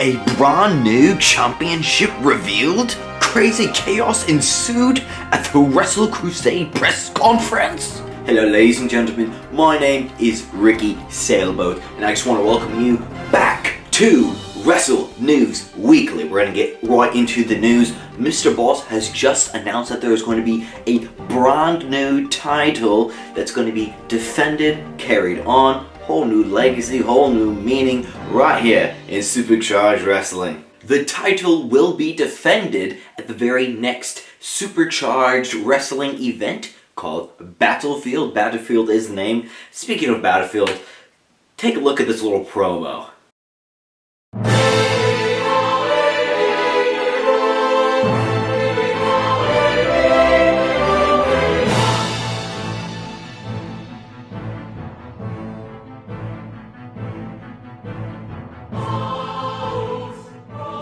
A brand new championship revealed? Crazy chaos ensued at the Wrestle Crusade press conference? Hello ladies and gentlemen, my name is Ricky Sailboat and I just want to welcome you back to Wrestle News Weekly. We're going to get right into the news. Mr. Boss has just announced that there's going to be a brand new title that's going to be defended, carried on, whole new legacy, whole new meaning right here in SuperCharged Wrestling. The title will be defended at the very next SuperCharged Wrestling event called Battlefield. Battlefield is the name. Speaking of Battlefield, take a look at this little promo.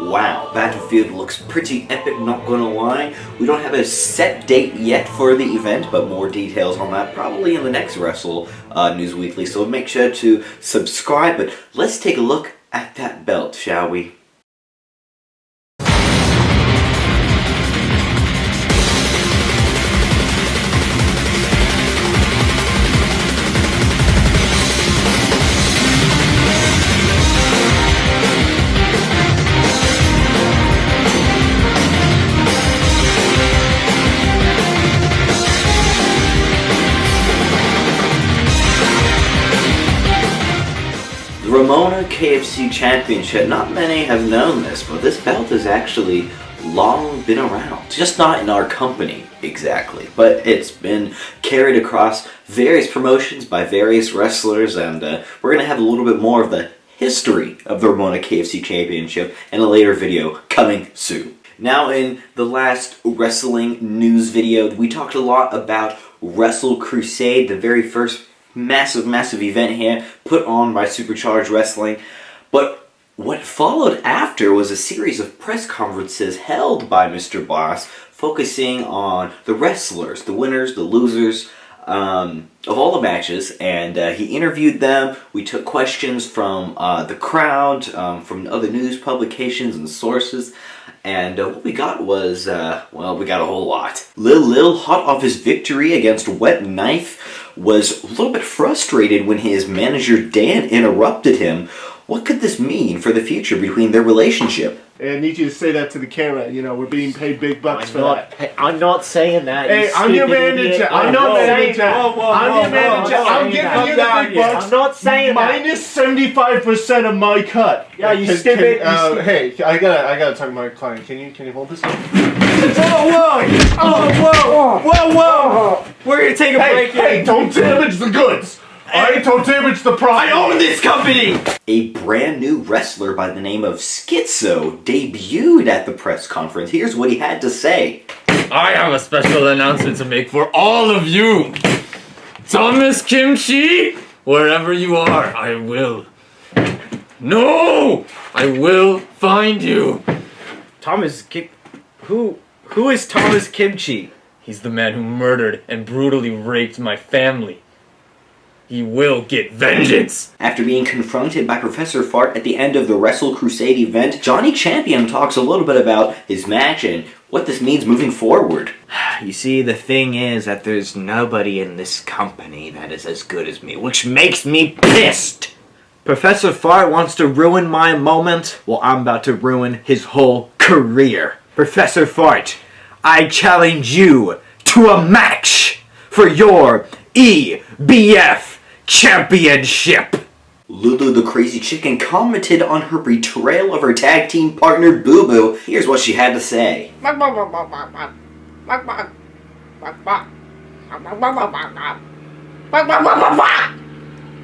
Wow, Battlefield looks pretty epic, not gonna lie. We don't have a set date yet for the event, but more details on that probably in the next Wrestle News Weekly, so make sure to subscribe. But let's take a look at that belt, shall we? Ramona KFC Championship. Not many have known this, but this belt has actually long been around. Just not in our company, exactly. But it's been carried across various promotions by various wrestlers, and we're going to have a little bit more of the history of the Ramona KFC Championship in a later video coming soon. Now, in the last wrestling news video, we talked a lot about Wrestle Crusade, the very first massive event here put on by SuperCharged Wrestling. But what followed after was a series of press conferences held by Mr. Boss focusing on the wrestlers, the winners, the losers of all the matches, and he interviewed them. We took questions from the crowd, from other news publications and sources, and what we got was, well, we got a whole lot. Lil, hot off his victory against Wet Knife, was a little bit frustrated when his manager Dan interrupted him. What could this mean for the future between their relationship? Hey, I need you to say that to the camera. You know, we're being paid big bucks for that. Hey, I'm not saying that. Hey, I'm your manager. I'm your manager. I'm your manager. I'm giving you the big bucks. I'm not saying that. Minus 75% of my cut. Yeah, you stupid. Hey, I gotta talk to my client. Can you hold this? Whoa! We're gonna take a break here. Hey, don't damage the goods. Don't damage the profit. I own this company! A brand new wrestler by the name of Schizo debuted at the press conference. Here's what he had to say. I have a special announcement to make for all of you. Thomas Kimchi, wherever you are, I will. No! I will find you. Who is Thomas Kimchi? He's the man who murdered and brutally raped my family. He will get vengeance! After being confronted by Professor Fart at the end of the Wrestle Crusade event, Johnny Champion talks a little bit about his match and what this means moving forward. You see, the thing is that there's nobody in this company that is as good as me, which makes me pissed! Professor Fart wants to ruin my moment, well, I'm about to ruin his whole career. Professor Fart, I challenge you to a match for your EBF Championship! Lulu the Crazy Chicken commented on her betrayal of her tag team partner Boo Boo. Here's what she had to say.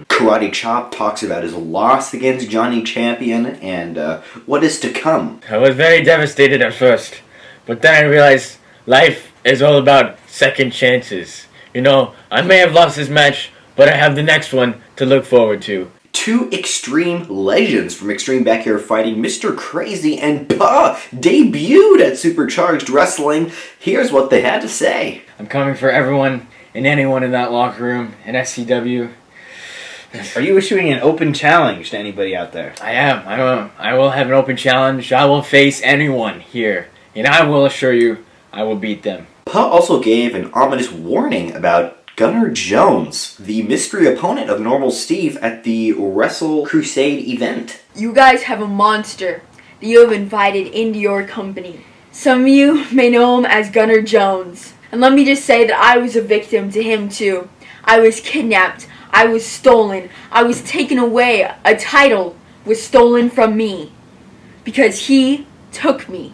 Karate Chop talks about his loss against Johnny Champion and what is to come. I was very devastated at first, but then I realized life is all about second chances. You know, I may have lost this match, but I have the next one to look forward to. Two extreme legends from Extreme Backyard Fighting, Mr. Crazy and Pa, debuted at SuperCharged Wrestling. Here's what they had to say. I'm coming for everyone and anyone in that locker room in SCW. Are you issuing an open challenge to anybody out there? I am. I will have an open challenge. I will face anyone here, and I will assure you, I will beat them. Pa also gave an ominous warning about Gunnar Jones, the mystery opponent of Normal Steve at the Wrestle Crusade event. You guys have a monster that you have invited into your company. Some of you may know him as Gunnar Jones. And let me just say that I was a victim to him too. I was kidnapped. I was stolen. I was taken away. A title was stolen from me. Because he took me.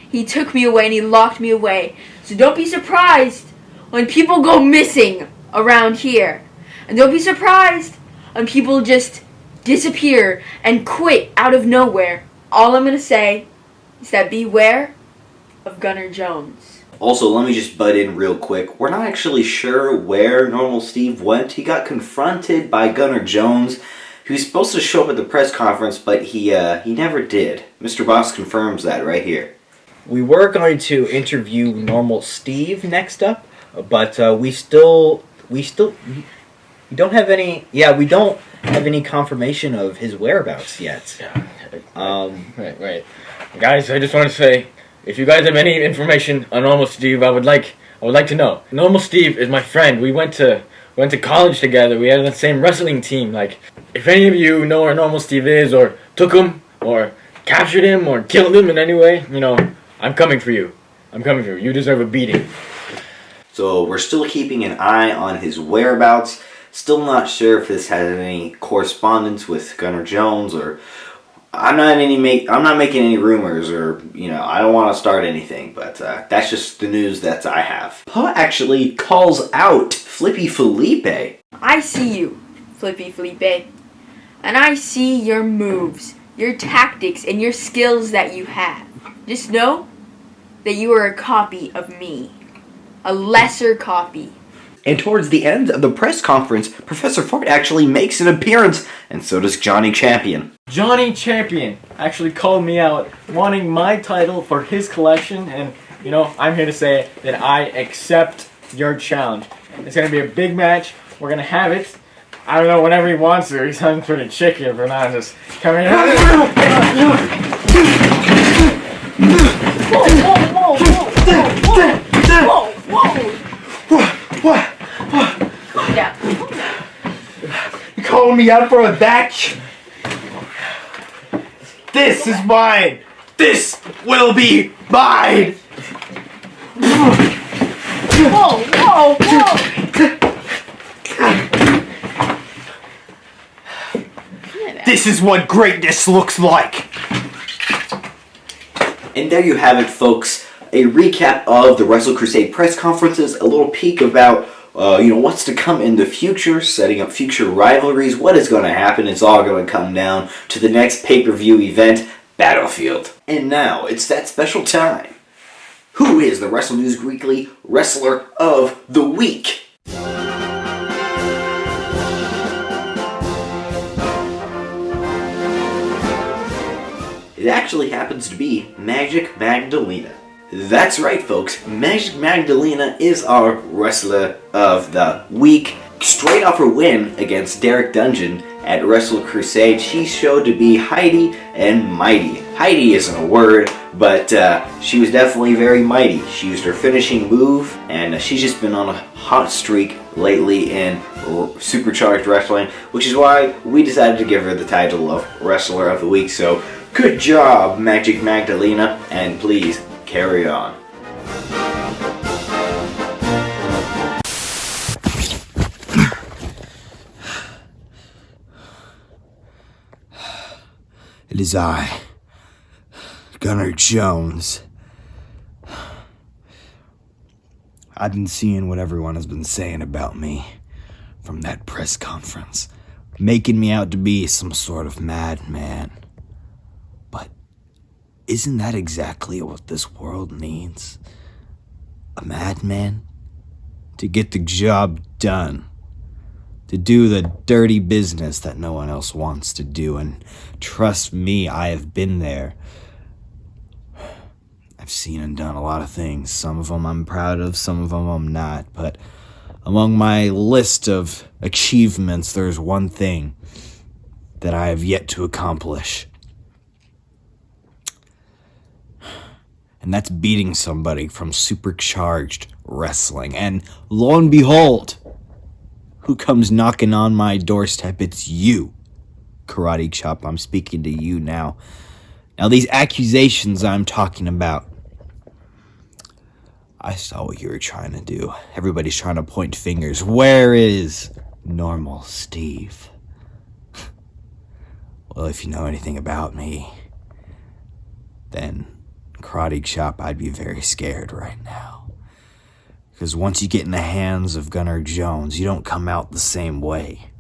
He took me away and he locked me away. So don't be surprised when people go missing around here. And don't be surprised when people just disappear and quit out of nowhere. All I'm going to say is that beware of Gunnar Jones. Also, let me just butt in real quick. We're not actually sure where Normal Steve went. He got confronted by Gunnar Jones. He was supposed to show up at the press conference, but he never did. Mr. Boss confirms that right here. We were going to interview Normal Steve next up, but we don't have any. Yeah, we don't have any confirmation of his whereabouts yet. Yeah. Right. Guys, I just want to say, if you guys have any information on Normal Steve, I would like to know. Normal Steve is my friend. We went to college together. We had the same wrestling team. Like, if any of you know where Normal Steve is, or took him, or captured him, or killed him in any way, I'm coming for you. You deserve a beating. So we're still keeping an eye on his whereabouts. Still not sure if this has any correspondence with Gunnar Jones, or I'm not making any rumors, or I don't want to start anything, but that's just the news that I have. Pa actually calls out Flippy Felipe. I see you, Flippy Felipe. And I see your moves, your tactics, and your skills that you have. Just know that you are a copy of me. A lesser copy. And towards the end of the press conference, Professor Fart actually makes an appearance, and so does Johnny Champion. Johnny Champion actually called me out, wanting my title for his collection, and I'm here to say that I accept your challenge. It's going to be a big match. We're going to have it. I don't know, whenever he wants to. He sounds pretty chicky if we're not just coming out. What? Calm down. You calling me out for a match? This is mine. This will be mine. Whoa. This is what greatness looks like. And there you have it, folks. A recap of the Wrestle Crusade press conferences, a little peek about what's to come in the future, setting up future rivalries, what is going to happen. It's all going to come down to the next pay-per-view event, Battlefield. And now, it's that special time. Who is the Wrestle News Weekly Wrestler of the Week? It actually happens to be Magic Magdalena. That's right, folks. Magic Magdalena is our Wrestler of the Week. Straight off her win against Derek Dungeon at Wrestle Crusade, she showed to be Heidi and mighty. Heidi isn't a word, but she was definitely very mighty. She used her finishing move, and she's just been on a hot streak lately in SuperCharged Wrestling, which is why we decided to give her the title of Wrestler of the Week. So, good job, Magic Magdalena, and please, carry on. It is I, Gunnar Jones. I've been seeing what everyone has been saying about me from that press conference, making me out to be some sort of madman. But isn't that exactly what this world needs? A madman? To get the job done. To do the dirty business that no one else wants to do. And trust me, I have been there. I've seen and done a lot of things. Some of them I'm proud of, some of them I'm not. But Among my list of achievements, there's one thing that I have yet to accomplish. And that's beating somebody from SuperCharged Wrestling. And lo and behold, who comes knocking on my doorstep? It's you, Karate Chop. I'm speaking to you now. Now, these accusations I'm talking about, I saw what you were trying to do. Everybody's trying to point fingers. Where is normal Steve? Well, if you know anything about me, then Karate Chop, I'd be very scared right now. Because once you get in the hands of Gunnar Jones, you don't come out the same way.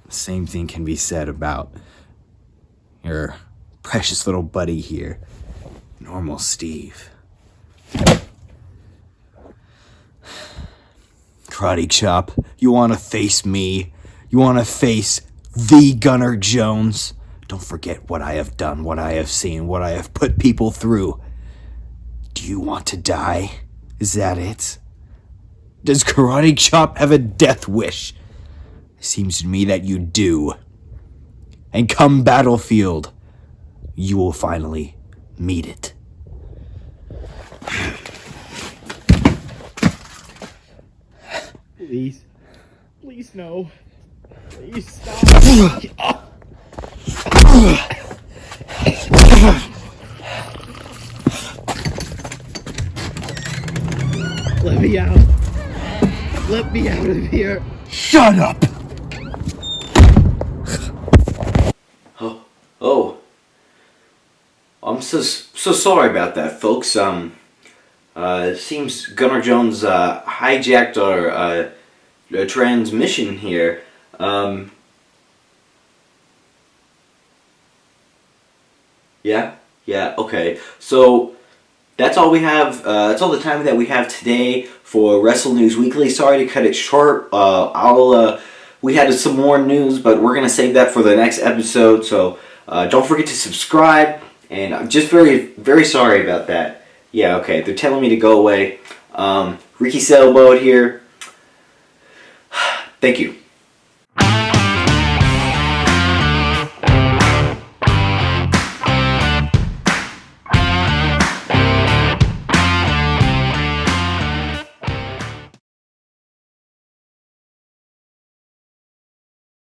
The same thing can be said about your precious little buddy here, Normal Steve. Karate Chop, you want to face me? You want to face the Gunnar Jones? Don't forget what I have done, what I have seen, what I have put people through. Do you want to die? Is that it? Does Karate Chop have a death wish? It seems to me that you do. And come Battlefield, you will finally meet it. Please. Please, no. Please stop. Let me out. Let me out of here. Shut up! Oh. I'm so sorry about that, folks. It seems Gunnar Jones hijacked our transmission here. Yeah, okay. So that's all we have. That's all the time that we have today for Wrestle News Weekly. Sorry to cut it short. We had some more news, but we're gonna save that for the next episode. So don't forget to subscribe. And I'm just very, very sorry about that. Yeah, okay. They're telling me to go away. Ricky Sailboat here. Thank you.